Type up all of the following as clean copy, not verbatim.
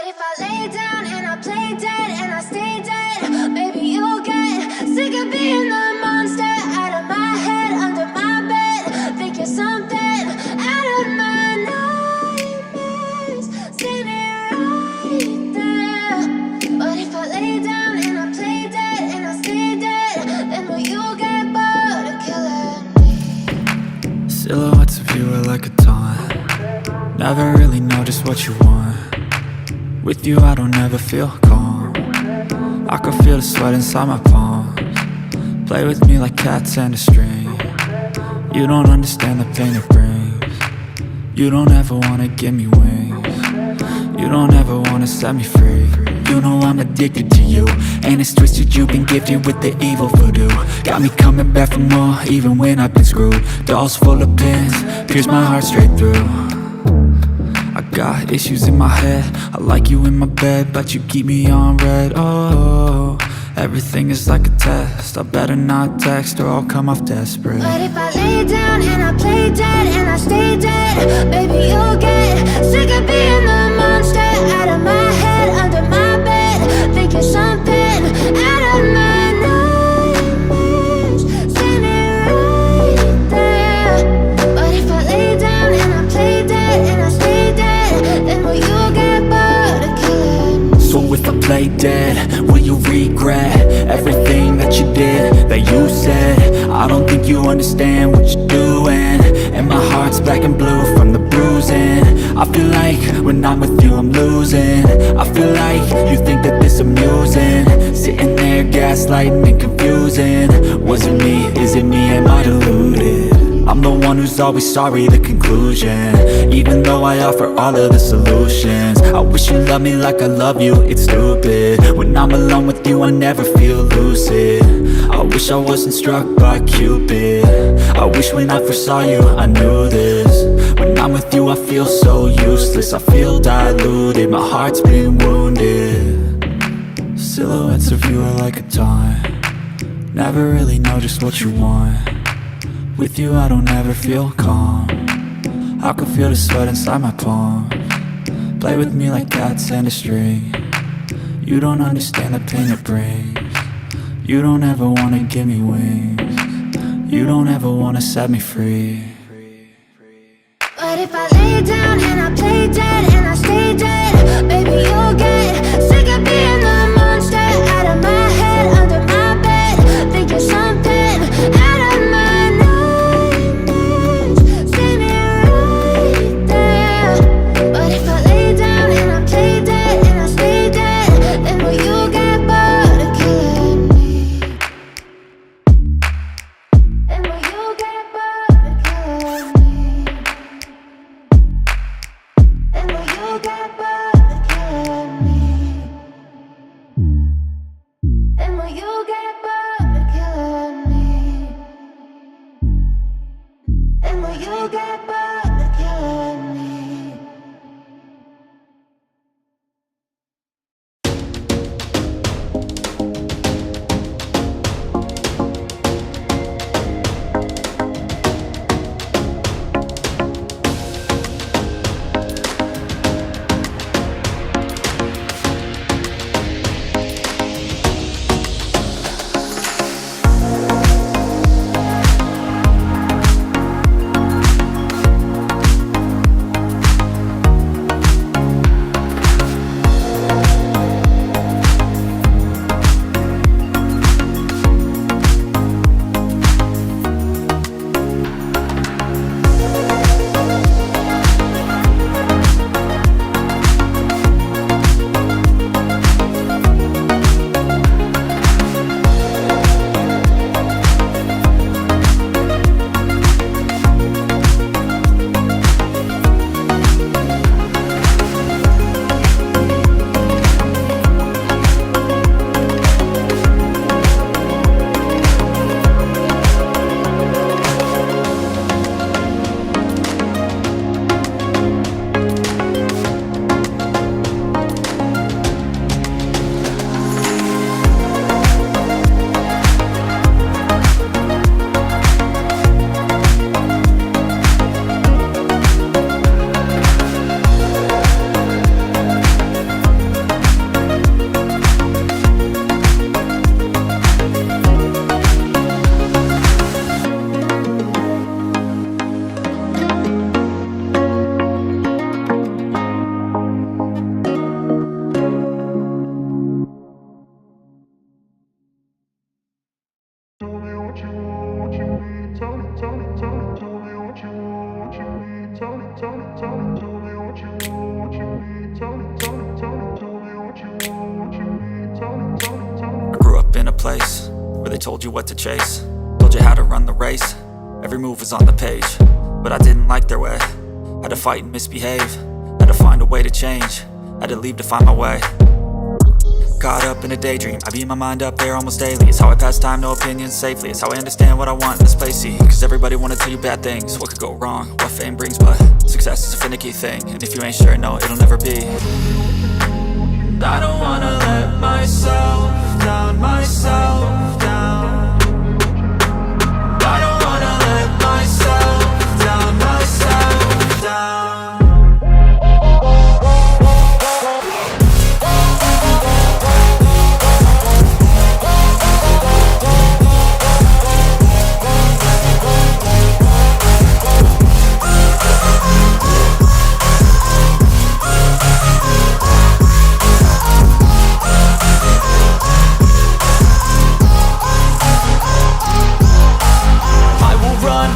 if I lay down and I play dead and I stay dead, maybe you'll get sick of being the monster out of my head, under my bed. Think you're something out of my nightmares, standing right there. But if I lay down and I play dead and I stay dead, then will you get bored of killing me? Silhouettes of you are like a taunt. Never really know just what you want. With you I don't ever feel calm. I can feel the sweat inside my palms. Play with me like cats and a string. You don't understand the pain it brings. You don't ever wanna give me wings. You don't ever wanna set me free. You know I'm addicted to you, and it's twisted, you've been gifted with the evil voodoo. Got me coming back for more, even when I've been screwed. Dolls full of pins, pierce my heart straight through. I got issues in my head, I like you in my bed, but you keep me on red. Oh, everything is like a test, I better not text or I'll come off desperate. But if I lay down and I play dead and I stay dead, baby you'll get sick of being the monster out of my head, under my bed. Think you're something out of my nightmares, standing right there. But if I lay down and I play dead and I stay dead, then will you get bored of killing me? So if I play dead, will you regret everything that you did, that you said? I don't think you understand what you're doing, and my heart's black and blue from the bruising. I feel like when I'm with you I'm losing. I feel like you think that this amusing, sitting there gaslighting and confusing. Was it me? Is it me? Am I deluded? I'm the one who's always sorry, the conclusion, even though I offer all of the solutions. I wish you loved me like I love you, it's stupid. When I'm alone with you I never feel lucid. I wish I wasn't struck by Cupid. I wish when I first saw you I knew this. When I'm with you I feel so useless, I feel diluted, my heart's been wounded. Silhouettes of you are like a taunt. Never really know just what you want. With you I don't ever feel calm. I can feel the sweat inside my palms. Play with me like cats and a string. You don't understand the pain it brings. You don't ever wanna give me wings. You don't ever wanna set me free. But if I lay down and I play dead and I stay dead, baby you'll get sick of being the monster out of my head, under my bed. Think you're something out of my nightmares, standing right there. But if I lay down and I play dead and I stay dead, then will you get bored of killing me? Then will you get bored of killing me? place where they told you what to chase, told you how to run the race. Every move was on the page, but I didn't like their way. Had to fight and misbehave, had to find a way to change, had to leave to find my way. Caught up in a daydream, I beat my mind up there almost daily. It's how I pass time, no opinions safely. It's how I understand what I want in this place, see. Cause everybody wanna tell you bad things, what could go wrong, what fame brings. But success is a finicky thing, and if you ain't sure, no, it'll never be. I don't wanna let myself down, myself down. I don't wanna let myself down, myself down.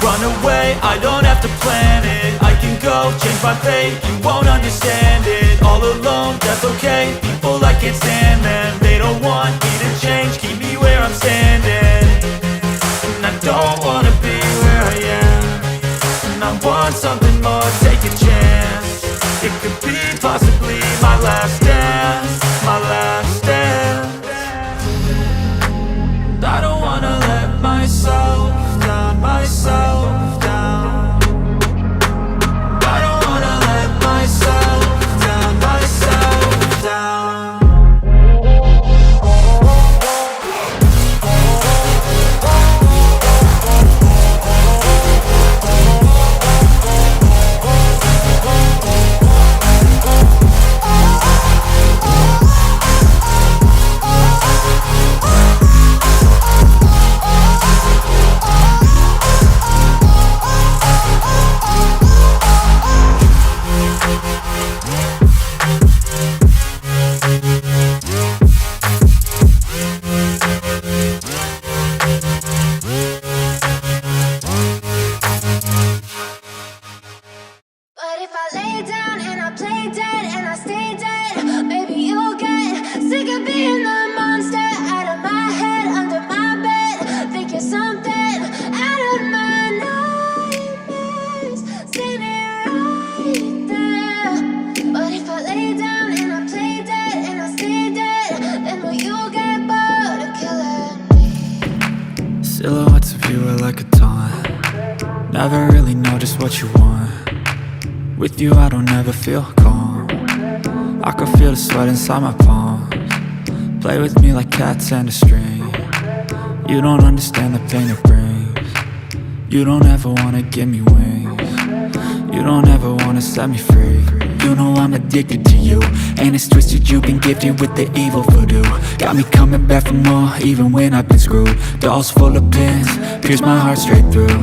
Run away, I don't have to plan it. I can go, change my fate, you won't understand it. All alone, that's okay, people I can't stand them. They don't want me to change, keep me where I'm standing. And I don't wanna be where I am, and I want something more, take a chance. It could be possibly my last dance, my last dance. And I don't wanna let myself down, myself down. I don't wanna let myself down, myself down. But if I lay down and I play dead and I stay dead, maybe you'll get sick of being the monster out of my head, under my bed. Think you're something out of my nightmares, standing right there. But if I lay down and I play dead and I stay dead, then will you get bored of killing me? Silhouettes of you are like a taunt, never really know just what you want. With you I don't ever feel calm, I can feel the sweat inside my palms. Play with me like cats and a string, you don't understand the pain it brings. You don't ever wanna give me wings, you don't ever wanna set me free. You know I'm addicted to you, and it's twisted, you've been gifted with the evil voodoo. Got me coming back for more, even when I've been screwed. Dolls full of pins, pierce my heart straight through.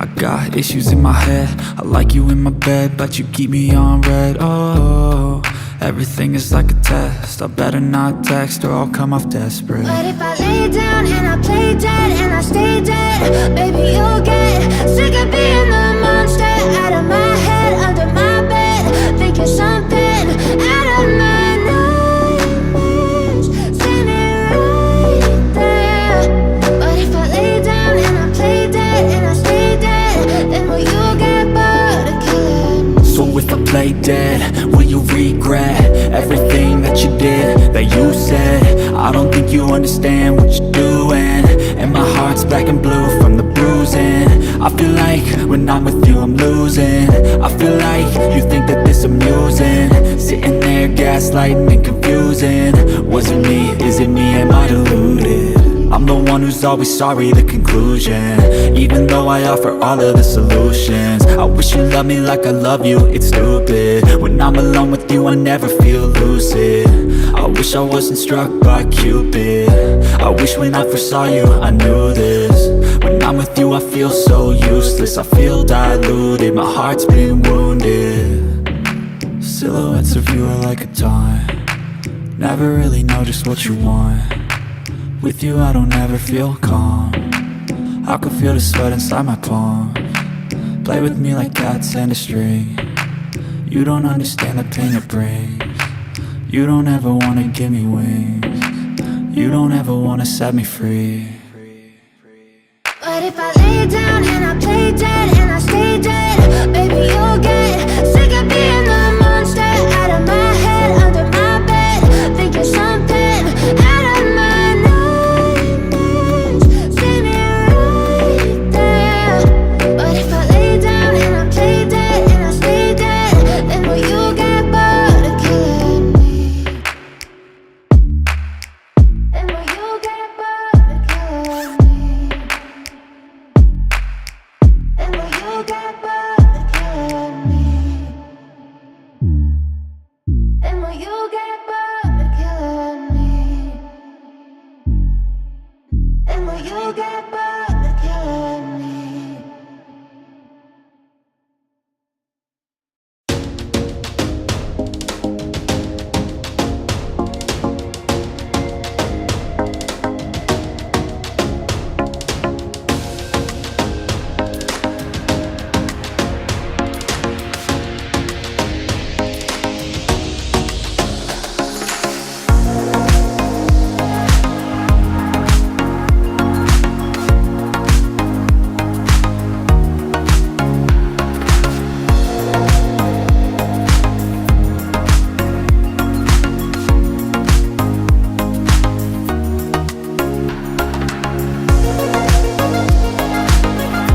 I got issues in my head, I like you in my bed, but you keep me on red. Oh, everything is like a test, I better not text or I'll come off desperate. But if I lay down and I play dead and I stay dead, maybe you'll get sick of being the monster out of my head, under my bed. Think you're something out of my nightmares, standing right there. But if I lay down and I play dead and I stay dead, then will you get bored of killing me? So if I play dead, will you regret everything that you did, that you said? I don't think you understand what you're doing, and my heart's black and blue from the bruising. I feel like when I'm with you I'm losing, I feel like you think that this amusing, sitting there gaslighting and confusing. Was it me, is it me, am I deluded? I'm the one who's always sorry, the conclusion, even though I offer all of the solutions. I wish you loved me like I love you, it's stupid. When I'm alone with you I never feel lucid. I wish I wasn't struck by Cupid, I wish when I first saw you I knew this. When I'm with you I feel so useless, I feel diluted, my heart's been wounded. Silhouettes of you are like a taunt, never really know just what you want. With you I don't ever feel calm, I can feel the sweat inside my palms. Play with me like cats and a string, you don't understand the pain it brings. You don't ever wanna give me wings, You don't ever wanna set me free. But if I lay down and I play dead and I stay dead, baby, you'll get